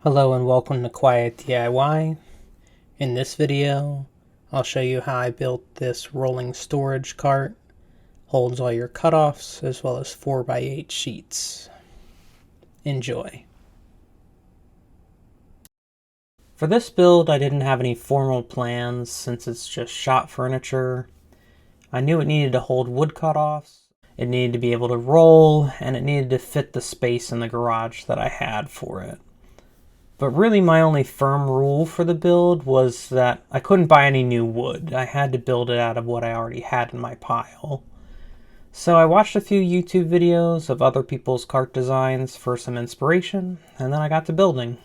Hello and welcome to Quiet DIY. In this video, I'll show you how I built this rolling storage cart. Holds all your cutoffs as well as 4x8 sheets. Enjoy. For this build, I didn't have any formal plans since it's just shop furniture. I knew it needed to hold wood cutoffs, it needed to be able to roll, and it needed to fit the space in the garage that I had for it. But really my only firm rule for the build was that I couldn't buy any new wood. I had to build it out of what I already had in my pile. So I watched a few YouTube videos of other people's cart designs for some inspiration, and then I got to building.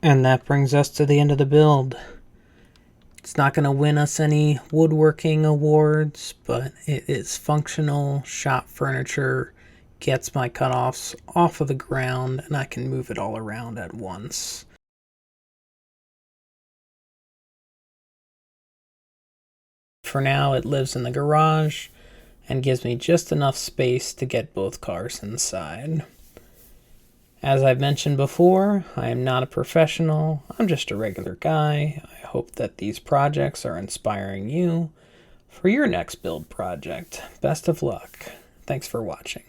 And that brings us to the end of the build. It's not going to win us any woodworking awards, but it is functional shop furniture, gets my cutoffs off of the ground, and I can move it all around at once. For now, it lives in the garage and gives me just enough space to get both cars inside. As I've mentioned before, I am not a professional, I'm just a regular guy. I hope that these projects are inspiring you for your next build project. Best of luck. Thanks for watching.